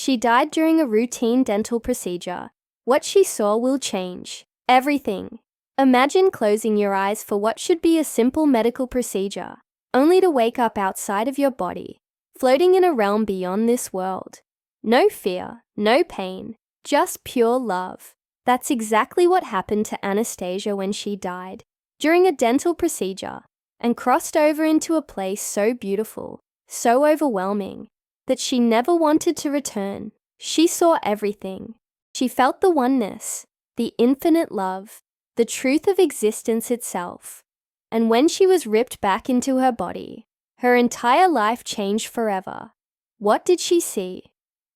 She died during a routine dental procedure. What she saw will change everything. Imagine closing your eyes for what should be a simple medical procedure, only to wake up outside of your body, floating in a realm beyond this world. No fear, no pain, just pure love. That's exactly what happened to Anastasia when she died during a dental procedure and crossed over into a place so beautiful, so overwhelming, that she never wanted to return. She saw everything. She felt the oneness, the infinite love, the truth of existence itself. And when she was ripped back into her body, her entire life changed forever. What did she see?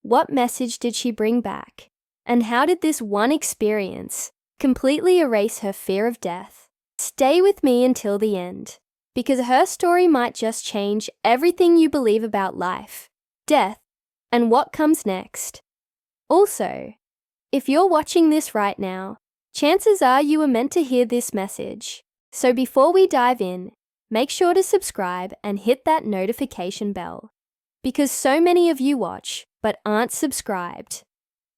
What message did she bring back? And how did this one experience completely erase her fear of death? Stay with me until the end, because her story might just change everything you believe about life, death, and what comes next. Also, if you're watching this right now, chances are you were meant to hear this message. So before we dive in, make sure to subscribe and hit that notification bell, because so many of you watch but aren't subscribed.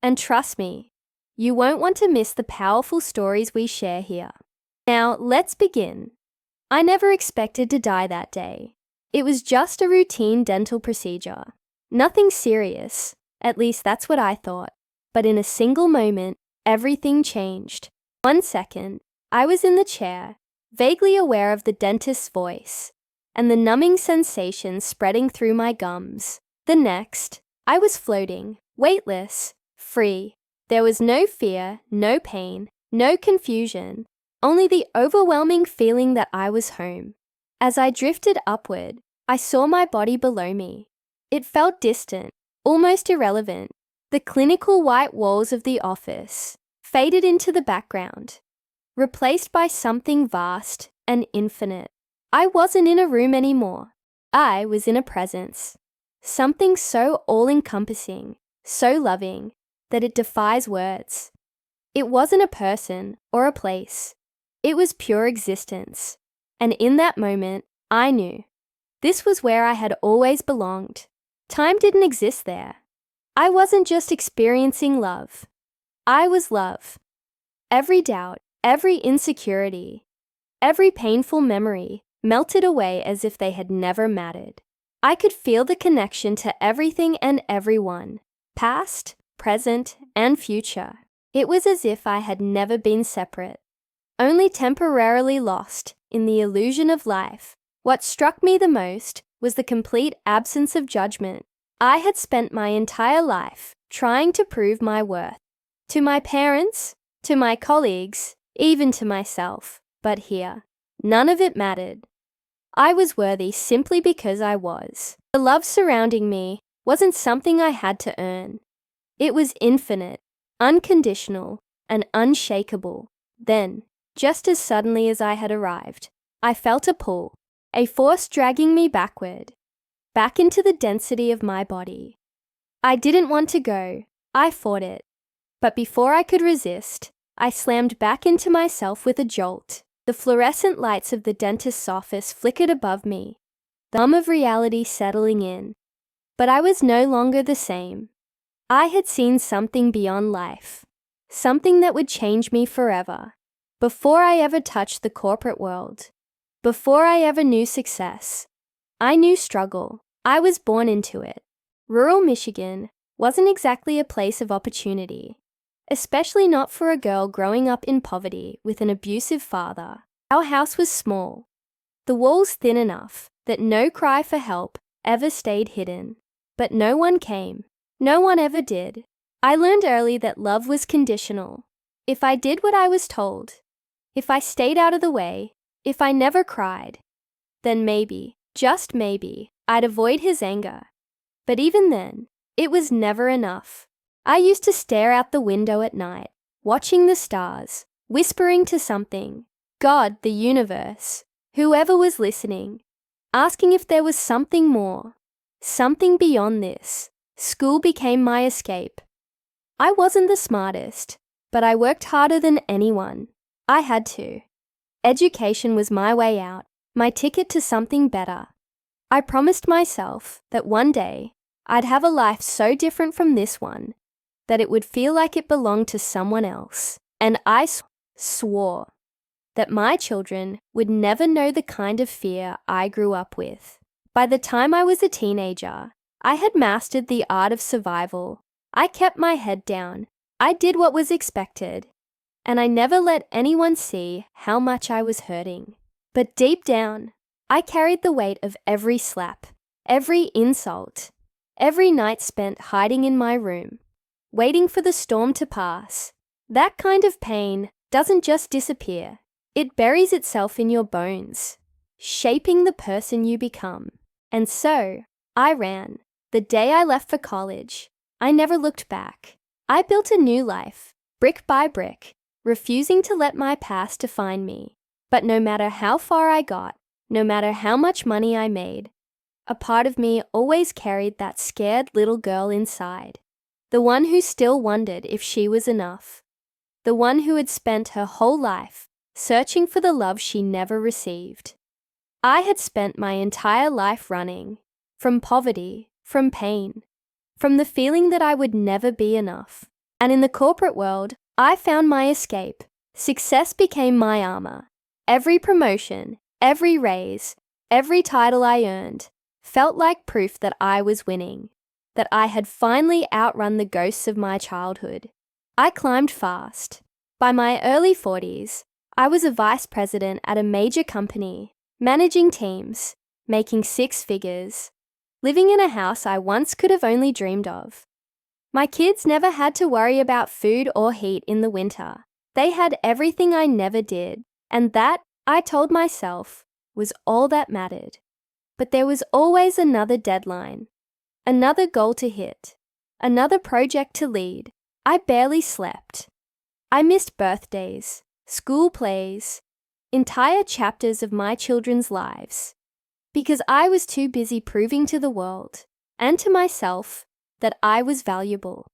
And trust me, you won't want to miss the powerful stories we share here. Now, let's begin. I never expected to die that day. It was just a routine dental procedure. Nothing serious, at least that's what I thought. But in a single moment, everything changed. 1 second, I was in the chair, vaguely aware of the dentist's voice and the numbing sensation spreading through my gums. The next, I was floating, weightless, free. There was no fear, no pain, no confusion, only the overwhelming feeling that I was home. As I drifted upward, I saw my body below me. It felt distant, almost irrelevant. The clinical white walls of the office faded into the background, replaced by something vast and infinite. I wasn't in a room anymore. I was in a presence. Something so all-encompassing, so loving, that it defies words. It wasn't a person or a place. It was pure existence. And in that moment, I knew. This was where I had always belonged. Time didn't exist there. I wasn't just experiencing love. I was love. Every doubt, every insecurity, every painful memory melted away as if they had never mattered. I could feel the connection to everything and everyone, past, present, and future. It was as if I had never been separate, only temporarily lost in the illusion of life. What struck me the most was the complete absence of judgment. I had spent my entire life trying to prove my worth, to my parents, to my colleagues, even to myself. But here, none of it mattered. I was worthy simply because I was. The love surrounding me wasn't something I had to earn. It was infinite, unconditional, and unshakable. Then, just as suddenly as I had arrived, I felt a pull, a force dragging me backward, back into the density of my body. I didn't want to go. I fought it. But before I could resist, I slammed back into myself with a jolt. The fluorescent lights of the dentist's office flickered above me, the hum of reality settling in. But I was no longer the same. I had seen something beyond life, something that would change me forever. Before I ever touched the corporate world, before I ever knew success, I knew struggle. I was born into it. Rural Michigan wasn't exactly a place of opportunity, especially not for a girl growing up in poverty with an abusive father. Our house was small, the walls thin enough that no cry for help ever stayed hidden. But no one came. No one ever did. I learned early that love was conditional. If I did what I was told, if I stayed out of the way, if I never cried, then maybe, just maybe, I'd avoid his anger. But even then, it was never enough. I used to stare out the window at night, watching the stars, whispering to something, God, the universe, whoever was listening, asking if there was something more, something beyond this. School became my escape. I wasn't the smartest, but I worked harder than anyone. I had to. Education was my way out, my ticket to something better. I promised myself that one day I'd have a life so different from this one that it would feel like it belonged to someone else. And I swore that my children would never know the kind of fear I grew up with. By the time I was a teenager, I had mastered the art of survival. I kept my head down. I did what was expected. And I never let anyone see how much I was hurting. But deep down, I carried the weight of every slap, every insult, every night spent hiding in my room, waiting for the storm to pass. That kind of pain doesn't just disappear. It buries itself in your bones, shaping the person you become. And so, I ran. The day I left for college, I never looked back. I built a new life, brick by brick, refusing to let my past define me. But no matter how far I got, no matter how much money I made, a part of me always carried that scared little girl inside. The one who still wondered if she was enough. The one who had spent her whole life searching for the love she never received. I had spent my entire life running from poverty, from pain, from the feeling that I would never be enough. And in the corporate world, I found my escape. Success became my armor. Every promotion, every raise, every title I earned felt like proof that I was winning, that I had finally outrun the ghosts of my childhood. I climbed fast. By my early 40s, I was a vice president at a major company, managing teams, making six figures, living in a house I once could have only dreamed of. My kids never had to worry about food or heat in the winter. They had everything I never did, and that, I told myself, was all that mattered. But there was always another deadline, another goal to hit, another project to lead. I barely slept. I missed birthdays, school plays, entire chapters of my children's lives, because I was too busy proving to the world and to myself that I was valuable,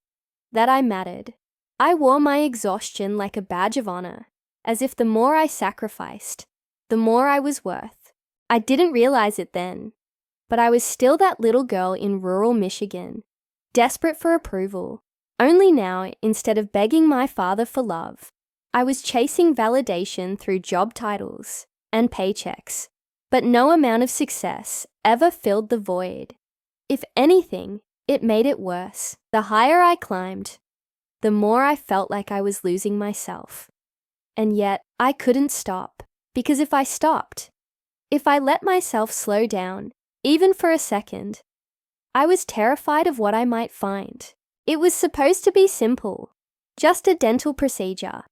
that I mattered. I wore my exhaustion like a badge of honor, as if the more I sacrificed, the more I was worth. I didn't realize it then, but I was still that little girl in rural Michigan, desperate for approval. Only now, instead of begging my father for love, I was chasing validation through job titles and paychecks. But no amount of success ever filled the void. If anything, it made it worse. The higher I climbed, the more I felt like I was losing myself. And yet, I couldn't stop. Because if I stopped, if I let myself slow down, even for a second, I was terrified of what I might find. It was supposed to be simple. Just a dental procedure.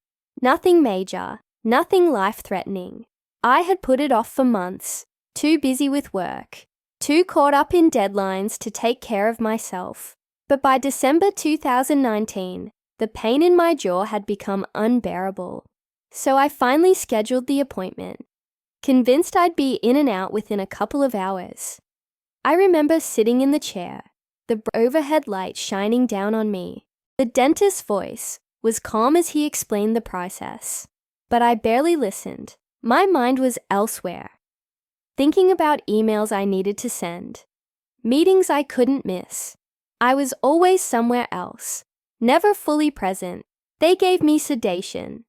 Nothing major, nothing life-threatening. I had put it off for months, too busy with work, too caught up in deadlines to take care of myself. But by December 2019, the pain in my jaw had become unbearable. So I finally scheduled the appointment, convinced I'd be in and out within a couple of hours. I remember sitting in the chair, the overhead light shining down on me. The dentist's voice was calm as he explained the process, but I barely listened. My mind was elsewhere, thinking about emails I needed to send, meetings I couldn't miss. I was always somewhere else, never fully present. They gave me sedation,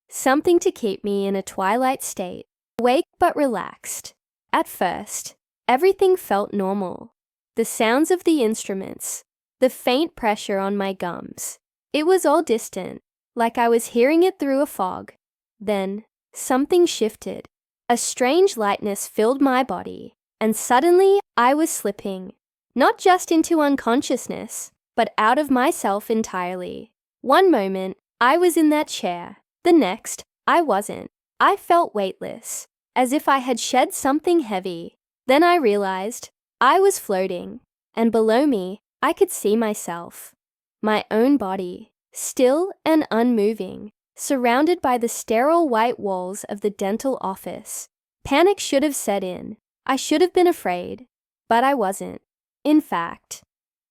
something to keep me in a twilight state, awake but relaxed. At first, everything felt normal. The sounds of the instruments, the faint pressure on my gums. It was all distant, like I was hearing it through a fog. Then, something shifted. A strange lightness filled my body, and suddenly I was slipping, not just into unconsciousness, but out of myself entirely. One moment, I was in that chair. The next, I wasn't. I felt weightless, as if I had shed something heavy. Then I realized I was floating, and below me, I could see myself, my own body, still and unmoving, surrounded by the sterile white walls of the dental office. Panic should have set in. I should have been afraid, but I wasn't. In fact,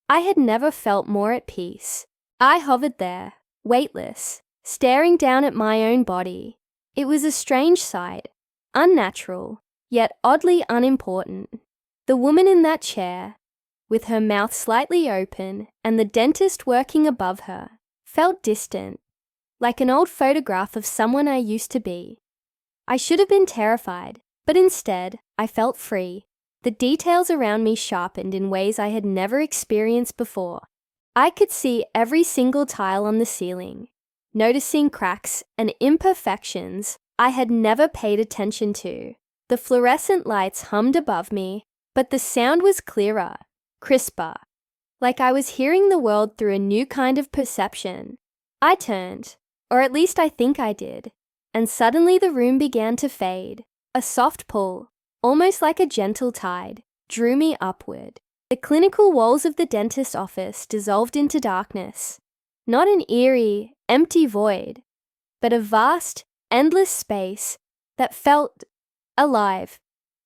I had never felt more at peace. I hovered there, weightless, staring down at my own body. It was a strange sight, unnatural, yet oddly unimportant. The woman in that chair with her mouth slightly open and the dentist working above her, felt distant, like an old photograph of someone I used to be. I should have been terrified, but instead, I felt free. The details around me sharpened in ways I had never experienced before. I could see every single tile on the ceiling, noticing cracks and imperfections I had never paid attention to. The fluorescent lights hummed above me, but the sound was clearer, crisper, like I was hearing the world through a new kind of perception. I turned, or at least I think I did, and suddenly the room began to fade. A soft pull, almost like a gentle tide, drew me upward. The clinical walls of the dentist's office dissolved into darkness. Not an eerie, empty void, but a vast, endless space that felt alive.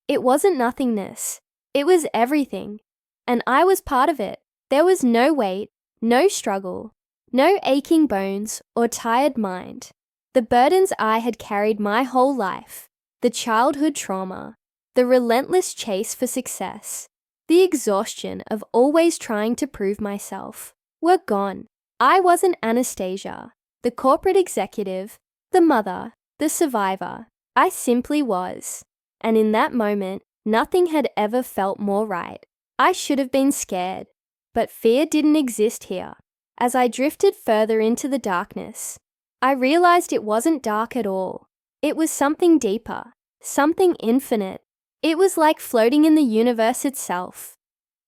It wasn't nothingness. It was everything. And I was part of it. There was no weight, no struggle, no aching bones or tired mind. The burdens I had carried my whole life, the childhood trauma, the relentless chase for success, the exhaustion of always trying to prove myself, were gone. I wasn't Anastasia, the corporate executive, the mother, the survivor. I simply was. And in that moment, nothing had ever felt more right. I should have been scared, but fear didn't exist here. As I drifted further into the darkness, I realized it wasn't dark at all. It was something deeper, something infinite. It was like floating in the universe itself.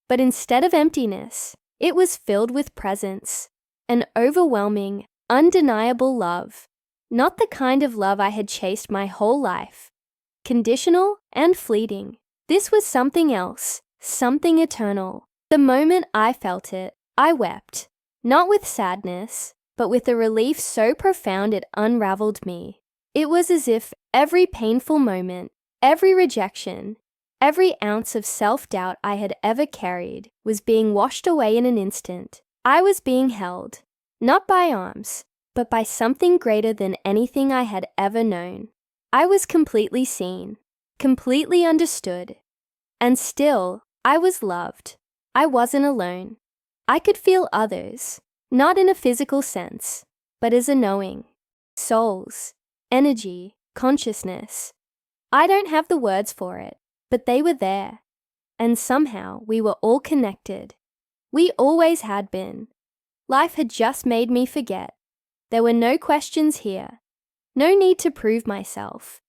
But instead of emptiness, it was filled with presence, an overwhelming, undeniable love. Not the kind of love I had chased my whole life. Conditional and fleeting. This was something else, something eternal. The moment I felt it, I wept. Not with sadness, but with a relief so profound it unraveled me. It was as if every painful moment, every rejection, every ounce of self-doubt I had ever carried was being washed away in an instant. I was being held, not by arms, but by something greater than anything I had ever known. I was completely seen, completely understood, and still, I was loved. I wasn't alone. I could feel others, not in a physical sense, but as a knowing. Souls, energy, consciousness. I don't have the words for it, but they were there. And somehow we were all connected. We always had been. Life had just made me forget. There were no questions here. No need to prove myself.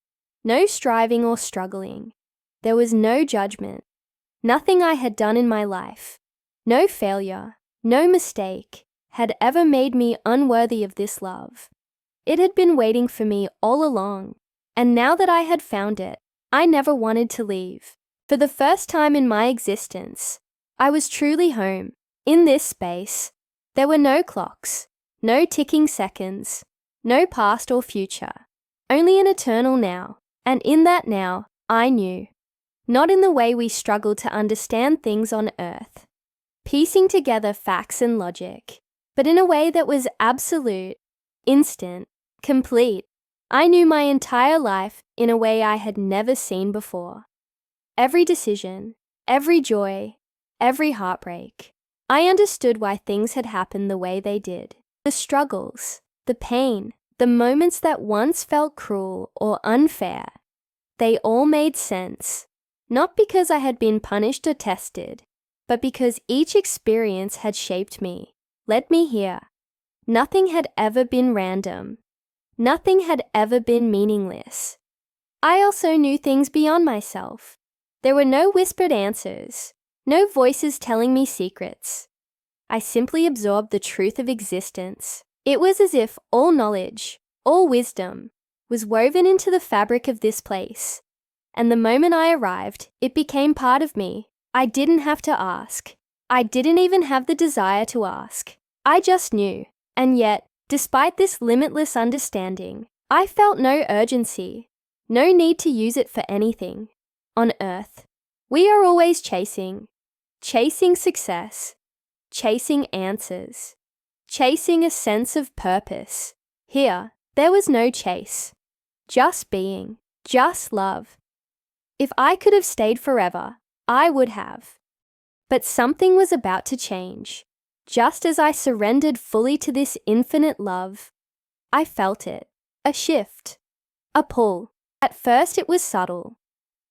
No striving or struggling. There was no judgment. Nothing I had done in my life, no failure, no mistake, had ever made me unworthy of this love. It had been waiting for me all along, and now that I had found it, I never wanted to leave. For the first time in my existence, I was truly home. In this space, there were no clocks, no ticking seconds, no past or future, only an eternal now. And in that now, I knew. Not in the way we struggle to understand things on earth, piecing together facts and logic, but in a way that was absolute, instant, complete. I knew my entire life in a way I had never seen before. Every decision, every joy, every heartbreak. I understood why things had happened the way they did. The struggles, the pain, the moments that once felt cruel or unfair. They all made sense. Not because I had been punished or tested, but because each experience had shaped me, led me here. Nothing had ever been random. Nothing had ever been meaningless. I also knew things beyond myself. There were no whispered answers, no voices telling me secrets. I simply absorbed the truth of existence. It was as if all knowledge, all wisdom, was woven into the fabric of this place. And the moment I arrived, it became part of me. I didn't have to ask. I didn't even have the desire to ask. I just knew. And yet, despite this limitless understanding, I felt no urgency, no need to use it for anything. On Earth, we are always chasing success, chasing answers, chasing a sense of purpose. Here, there was no chase, just being, just love. If I could have stayed forever, I would have. But something was about to change. Just as I surrendered fully to this infinite love, I felt it. A shift. A pull. At first it was subtle,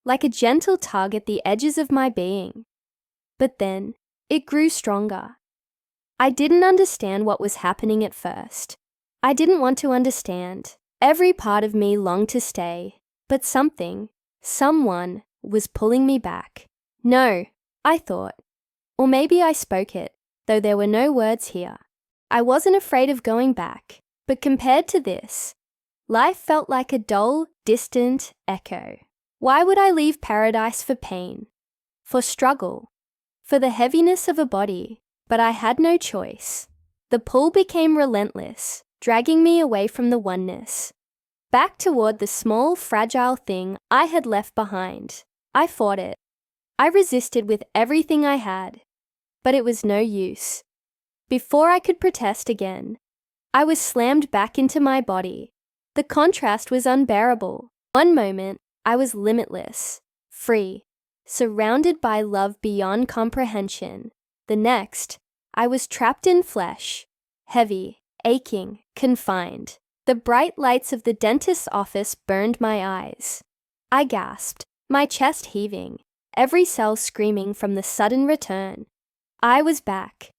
like a gentle tug at the edges of my being. But then, it grew stronger. I didn't understand what was happening at first. I didn't want to understand. Every part of me longed to stay, but someone was pulling me back. No, I thought. Or maybe I spoke it, though there were no words here. I wasn't afraid of going back, but compared to this, life felt like a dull, distant echo. Why would I leave paradise for pain, for struggle, for the heaviness of a body? But I had no choice. The pull became relentless, dragging me away from the oneness, back toward the small, fragile thing I had left behind. I fought it. I resisted with everything I had, but it was no use. Before I could protest again, I was slammed back into my body. The contrast was unbearable. One moment, I was limitless, free, surrounded by love beyond comprehension. The next, I was trapped in flesh, heavy, aching, confined. The bright lights of the dentist's office burned my eyes. I gasped, my chest heaving, every cell screaming from the sudden return. I was back,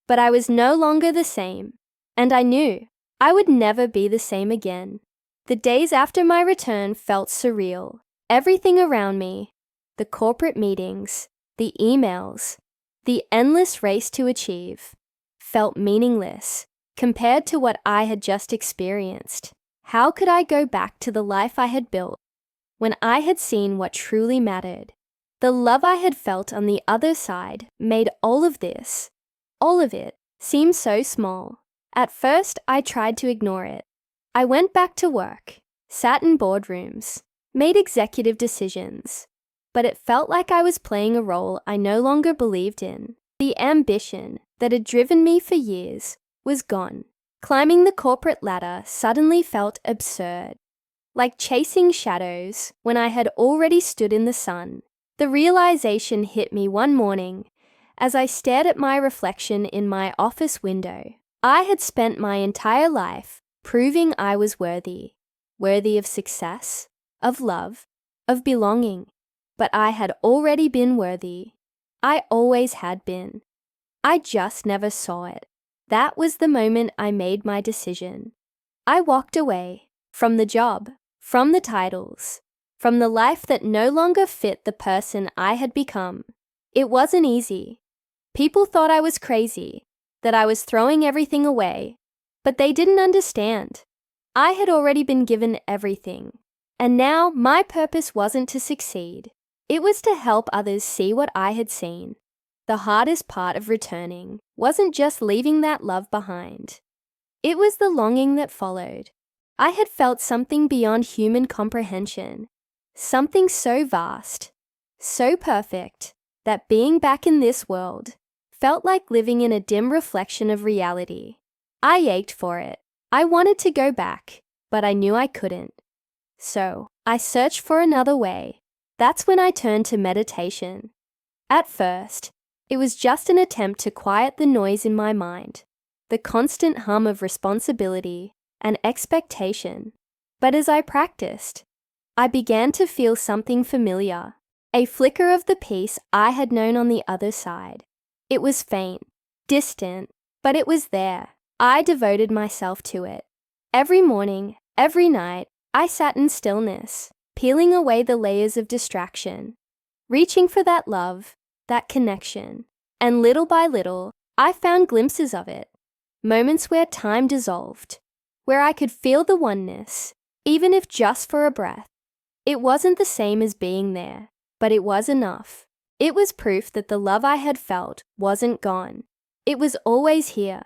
but I was no longer the same, and I knew I would never be the same again. The days after my return felt surreal. Everything around me, the corporate meetings, the emails, the endless race to achieve, felt meaningless compared to what I had just experienced. How could I go back to the life I had built when I had seen what truly mattered? The love I had felt on the other side made all of it, seem so small. At first, I tried to ignore it. I went back to work, sat in boardrooms, made executive decisions, but it felt like I was playing a role I no longer believed in. The ambition that had driven me for years was gone. Climbing the corporate ladder suddenly felt absurd, like chasing shadows when I had already stood in the sun. The realization hit me one morning as I stared at my reflection in my office window. I had spent my entire life proving I was worthy of success, of love, of belonging. But I had already been worthy. I always had been. I just never saw it. That was the moment I made my decision. I walked away from the job, from the titles, from the life that no longer fit the person I had become. It wasn't easy. People thought I was crazy, that I was throwing everything away, but they didn't understand. I had already been given everything, and now my purpose wasn't to succeed. It was to help others see what I had seen. The hardest part of returning wasn't just leaving that love behind. It was the longing that followed. I had felt something beyond human comprehension, something so vast, so perfect, that being back in this world felt like living in a dim reflection of reality. I ached for it. I wanted to go back, but I knew I couldn't. So I searched for another way. That's when I turned to meditation. At first, it was just an attempt to quiet the noise in my mind, the constant hum of responsibility and expectation. But as I practiced, I began to feel something familiar, a flicker of the peace I had known on the other side. It was faint, distant, but it was there. I devoted myself to it. Every morning, every night, I sat in stillness, peeling away the layers of distraction, reaching for that love, that connection. And little by little, I found glimpses of it, moments where time dissolved, where I could feel the oneness, even if just for a breath. It wasn't the same as being there, but it was enough. It was proof that the love I had felt wasn't gone. It was always here,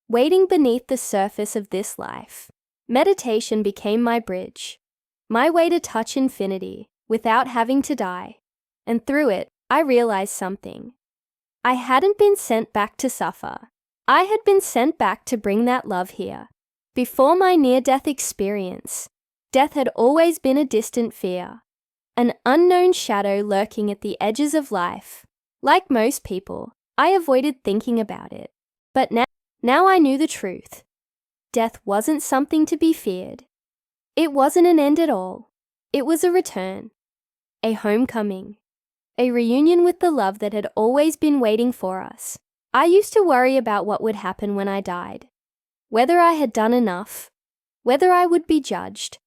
waiting beneath the surface of this life. Meditation became my bridge, my way to touch infinity without having to die. And through it, I realized something. I hadn't been sent back to suffer. I had been sent back to bring that love here. Before my near-death experience, death had always been a distant fear, an unknown shadow lurking at the edges of life. Like most people, I avoided thinking about it. But now I knew the truth. Death wasn't something to be feared. It wasn't an end at all. It was a return, a homecoming, a reunion with the love that had always been waiting for us. I used to worry about what would happen when I died. Whether I had done enough, whether I would be judged,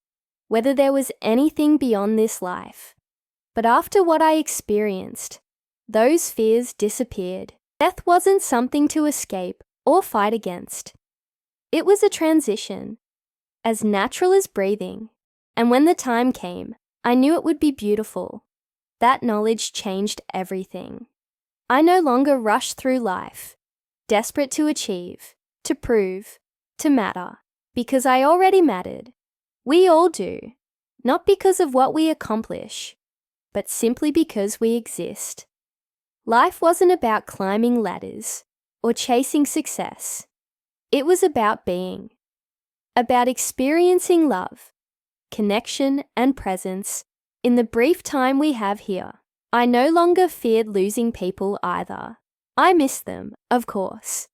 whether there was anything beyond this life. But after what I experienced, those fears disappeared. Death wasn't something to escape or fight against. It was a transition, as natural as breathing. And when the time came, I knew it would be beautiful. That knowledge changed everything. I no longer rushed through life, desperate to achieve, to prove, to matter, because I already mattered. We all do, not because of what we accomplish, but simply because we exist. Life wasn't about climbing ladders or chasing success. It was about being, about experiencing love, connection, and presence in the brief time we have here. I no longer feared losing people either. I missed them, of course.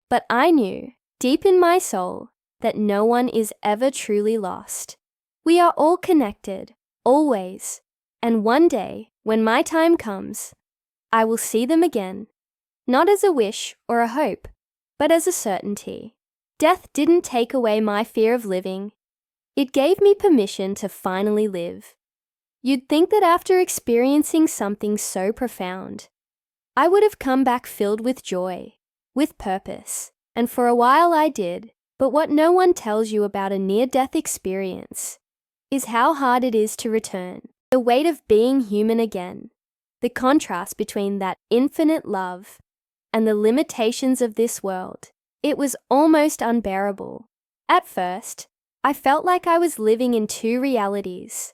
But I knew, deep in my soul, that no one is ever truly lost. We are all connected, always. And one day, when my time comes, I will see them again, not as a wish or a hope, but as a certainty. Death didn't take away my fear of living. It gave me permission to finally live. You'd think that after experiencing something so profound, I would have come back filled with joy, with purpose, and for a while I did. But what no one tells you about a near-death experience is how hard it is to return. The weight of being human again, the contrast between that infinite love and the limitations of this world. It was almost unbearable. At first, I felt like I was living in two realities.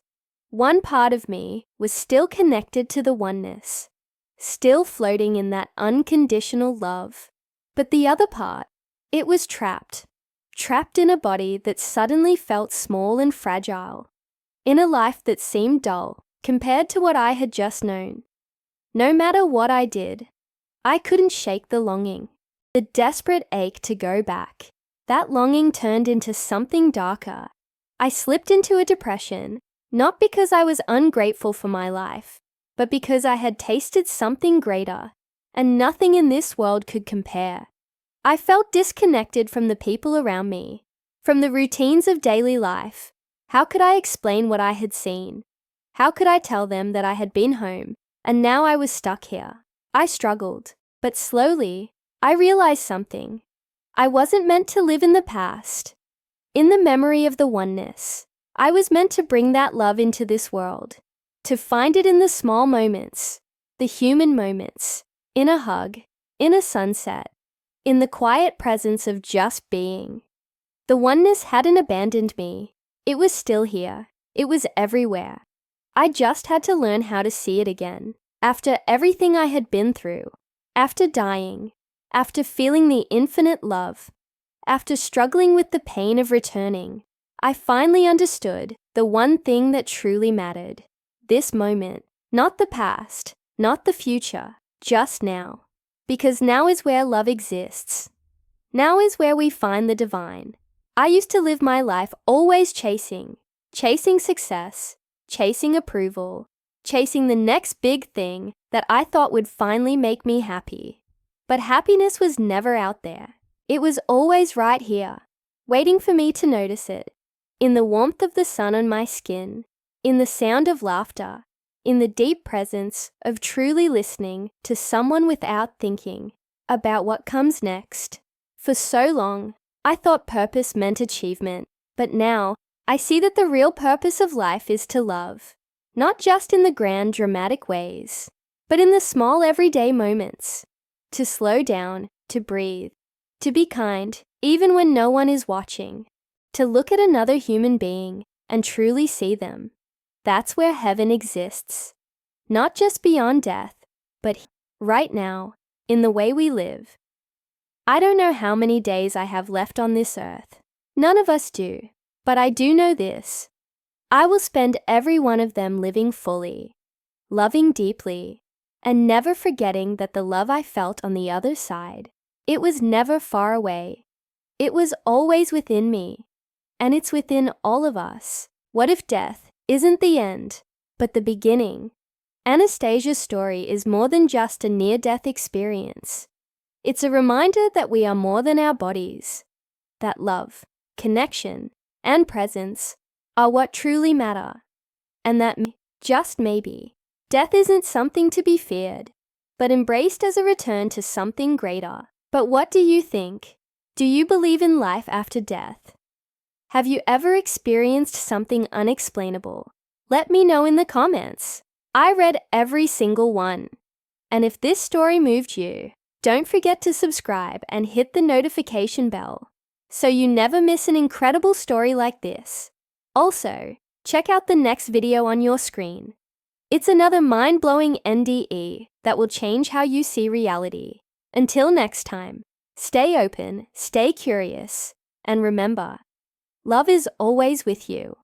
One part of me was still connected to the oneness, still floating in that unconditional love. But the other part, it was trapped in a body that suddenly felt small and fragile, in a life that seemed dull compared to what I had just known. No matter what I did, I couldn't shake the longing, the desperate ache to go back. That longing turned into something darker. I slipped into a depression, not because I was ungrateful for my life, but because I had tasted something greater, and nothing in this world could compare. I felt disconnected from the people around me, from the routines of daily life. How could I explain what I had seen? How could I tell them that I had been home, and now I was stuck here? I struggled, but slowly, I realized something. I wasn't meant to live in the past, in the memory of the oneness. I was meant to bring that love into this world, to find it in the small moments, the human moments, in a hug, in a sunset, in the quiet presence of just being. The oneness hadn't abandoned me. It was still here. It was everywhere. I just had to learn how to see it again. After everything I had been through, after dying, after feeling the infinite love, after struggling with the pain of returning, I finally understood the one thing that truly mattered. This moment, not the past, not the future, just now. Because now is where love exists. Now is where we find the divine. I used to live my life always chasing success, chasing approval, chasing the next big thing that I thought would finally make me happy. But happiness was never out there. It was always right here, waiting for me to notice it. In the warmth of the sun on my skin, in the sound of laughter, in the deep presence of truly listening to someone without thinking about what comes next. For so long, I thought purpose meant achievement, but now I see that the real purpose of life is to love, not just in the grand dramatic ways, but in the small everyday moments. To slow down, to breathe, to be kind, even when no one is watching, to look at another human being and truly see them. That's where heaven exists, not just beyond death, but right now, in the way we live. I don't know how many days I have left on this earth. None of us do, but I do know this. I will spend every one of them living fully, loving deeply, and never forgetting that the love I felt on the other side, it was never far away. It was always within me, and it's within all of us. What if death isn't the end, but the beginning? Anastasia's story is more than just a near-death experience. It's a reminder that we are more than our bodies, that love, connection, and presence are what truly matter, and that just maybe, death isn't something to be feared, but embraced as a return to something greater. But what do you think? Do you believe in life after death? Have you ever experienced something unexplainable? Let me know in the comments. I read every single one. And if this story moved you, don't forget to subscribe and hit the notification bell so you never miss an incredible story like this. Also, check out the next video on your screen. It's another mind-blowing NDE that will change how you see reality. Until next time, stay open, stay curious, and remember, love is always with you.